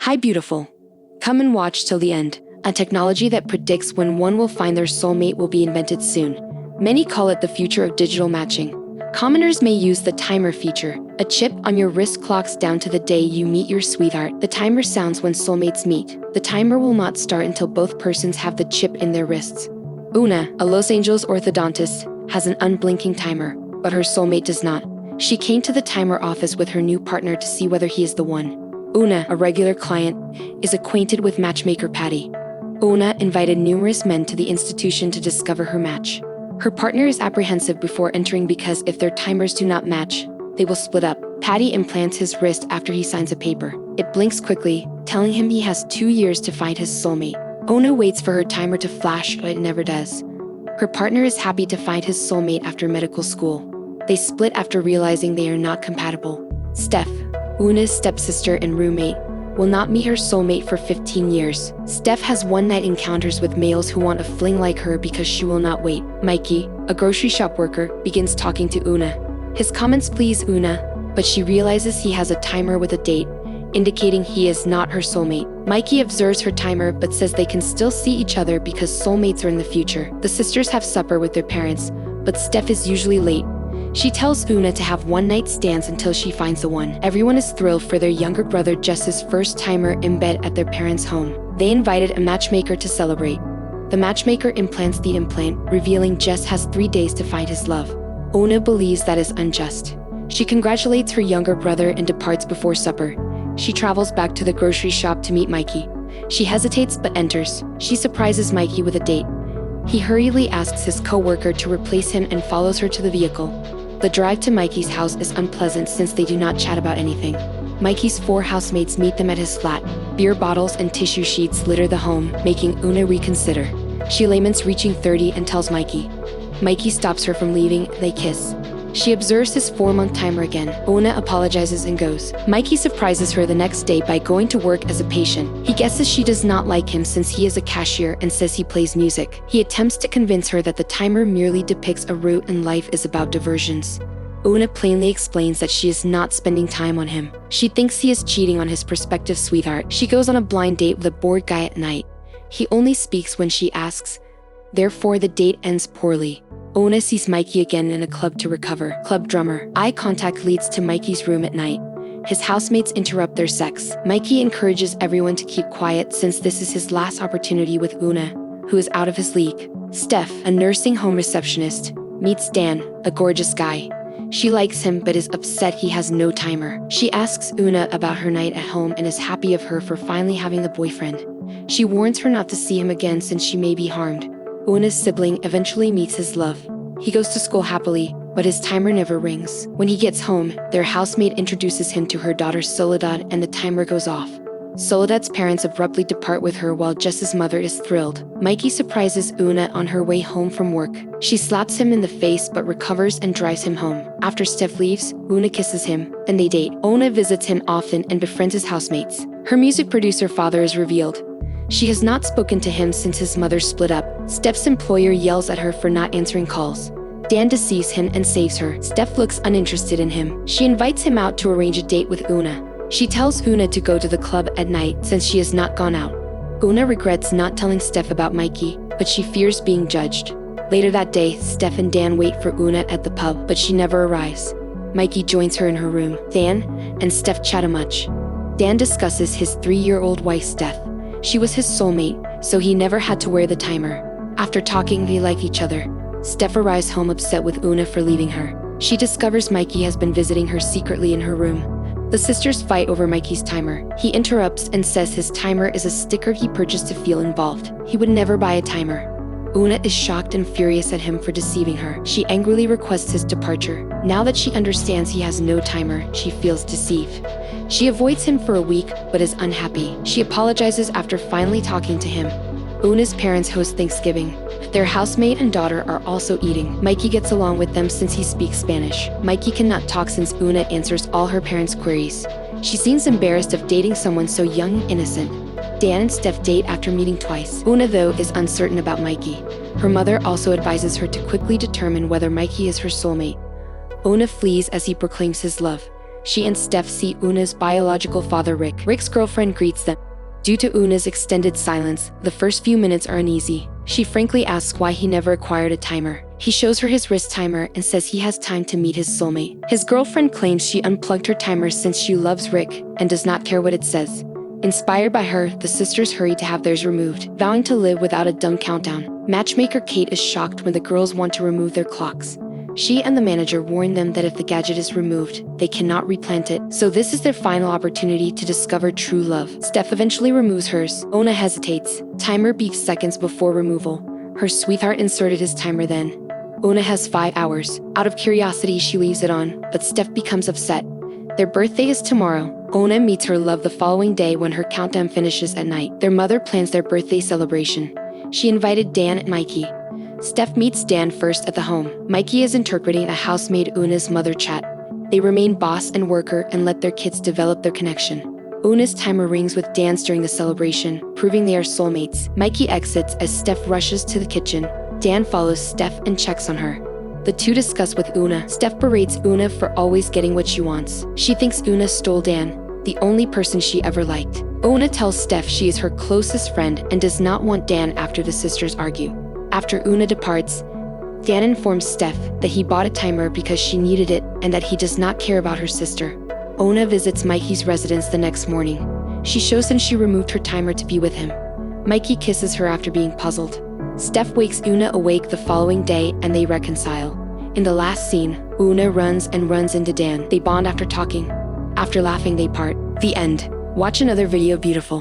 Hi, beautiful. Come and watch till the end. A technology that predicts when one will find their soulmate will be invented soon. Many call it the future of digital matching. Commoners may use the timer feature. A chip on your wrist clocks down to the day you meet your sweetheart. The timer sounds when soulmates meet. The timer will not start until both persons have the chip in their wrists. Una, a Los Angeles orthodontist, has an unblinking timer, but her soulmate does not. She came to the timer office with her new partner to see whether he is the one. Una, a regular client, is acquainted with matchmaker Patty. Una invited numerous men to the institution to discover her match. Her partner is apprehensive before entering because if their timers do not match, they will split up. Patty implants his wrist after he signs a paper. It blinks quickly, telling him he has 2 years to find his soulmate. Una waits for her timer to flash, but it never does. Her partner is happy to find his soulmate after medical school. They split after realizing they are not compatible. Steph, Una's stepsister and roommate, will not meet her soulmate for 15 years. Steph has one-night encounters with males who want a fling like her because she will not wait. Mikey, a grocery shop worker, begins talking to Una. His comments please Una, but she realizes he has a timer with a date, indicating he is not her soulmate. Mikey observes her timer but says they can still see each other because soulmates are in the future. The sisters have supper with their parents, but Steph is usually late. She tells Una to have one-night stands until she finds the one. Everyone is thrilled for their younger brother Jess's first timer in bed at their parents' home. They invited a matchmaker to celebrate. The matchmaker implants the implant, revealing Jess has 3 days to find his love. Una believes that is unjust. She congratulates her younger brother and departs before supper. She travels back to the grocery shop to meet Mikey. She hesitates but enters. She surprises Mikey with a date. He hurriedly asks his co-worker to replace him and follows her to the vehicle. The drive to Mikey's house is unpleasant since they do not chat about anything. Mikey's 4 housemates meet them at his flat. Beer bottles and tissue sheets litter the home, making Una reconsider. She laments reaching 30 and tells Mikey. Mikey stops her from leaving, they kiss. She observes his 4-month timer again. Una apologizes and goes. Mikey surprises her the next day by going to work as a patient. He guesses she does not like him since he is a cashier and says he plays music. He attempts to convince her that the timer merely depicts a route and life is about diversions. Una plainly explains that she is not spending time on him. She thinks he is cheating on his prospective sweetheart. She goes on a blind date with a bored guy at night. He only speaks when she asks. Therefore, the date ends poorly. Una sees Mikey again in a club to recover. Club drummer. Eye contact leads to Mikey's room at night. His housemates interrupt their sex. Mikey encourages everyone to keep quiet since this is his last opportunity with Una, who is out of his league. Steph, a nursing home receptionist, meets Dan, a gorgeous guy. She likes him but is upset he has no timer. She asks Una about her night at home and is happy of her for finally having a boyfriend. She warns her not to see him again since she may be harmed. Una's sibling eventually meets his love. He goes to school happily, but his timer never rings. When he gets home, their housemate introduces him to her daughter Soledad and the timer goes off. Soledad's parents abruptly depart with her while Jess's mother is thrilled. Mikey surprises Una on her way home from work. She slaps him in the face but recovers and drives him home. After Steph leaves, Una kisses him, and they date. Una visits him often and befriends his housemates. Her music producer father is revealed. She has not spoken to him since his mother split up. Steph's employer yells at her for not answering calls. Dan deceives him and saves her. Steph looks uninterested in him. She invites him out to arrange a date with Una. She tells Una to go to the club at night since she has not gone out. Una regrets not telling Steph about Mikey, but she fears being judged. Later that day, Steph and Dan wait for Una at the pub, but she never arrives. Mikey joins her in her room. Dan and Steph chat much. Dan discusses his 3-year-old wife's death. She was his soulmate, so he never had to wear the timer. After talking, they like each other. Steph arrives home upset with Una for leaving her. She discovers Mikey has been visiting her secretly in her room. The sisters fight over Mikey's timer. He interrupts and says his timer is a sticker he purchased to feel involved. He would never buy a timer. Una is shocked and furious at him for deceiving her. She angrily requests his departure. Now that she understands he has no timer, she feels deceived. She avoids him for a week, but is unhappy. She apologizes after finally talking to him. Una's parents host Thanksgiving. Their housemate and daughter are also eating. Mikey gets along with them since he speaks Spanish. Mikey cannot talk since Una answers all her parents' queries. She seems embarrassed of dating someone so young and innocent. Dan and Steph date after meeting twice. Una, though, is uncertain about Mikey. Her mother also advises her to quickly determine whether Mikey is her soulmate. Una flees as he proclaims his love. She and Steph see Una's biological father, Rick. Rick's girlfriend greets them. Due to Una's extended silence, the first few minutes are uneasy. She frankly asks why he never acquired a timer. He shows her his wrist timer and says he has time to meet his soulmate. His girlfriend claims she unplugged her timer since she loves Rick and does not care what it says. Inspired by her, the sisters hurry to have theirs removed, vowing to live without a dumb countdown. Matchmaker Kate is shocked when the girls want to remove their clocks. She and the manager warn them that if the gadget is removed, they cannot replant it, so this is their final opportunity to discover true love. Steph eventually removes hers. Una hesitates. Timer beeps seconds before removal. Her sweetheart inserted his timer then. Una has 5 hours. Out of curiosity, she leaves it on, but Steph becomes upset. Their birthday is tomorrow. Una meets her love the following day when her countdown finishes at night. Their mother plans their birthday celebration. She invited Dan and Mikey. Steph meets Dan first at the home. Mikey is interpreting a housemaid Una's mother chat. They remain boss and worker and let their kids develop their connection. Una's timer rings with Dan's during the celebration, proving they are soulmates. Mikey exits as Steph rushes to the kitchen. Dan follows Steph and checks on her. The two discuss with Una. Steph berates Una for always getting what she wants. She thinks Una stole Dan, the only person she ever liked. Una tells Steph she is her closest friend and does not want Dan after the sisters argue. After Una departs, Dan informs Steph that he bought a timer because she needed it and that he does not care about her sister. Una visits Mikey's residence the next morning. She shows him she removed her timer to be with him. Mikey kisses her after being puzzled. Steph wakes Una awake the following day and they reconcile. In the last scene, Una runs into Dan. They bond after talking. After laughing, they part. The end. Watch another video, beautiful.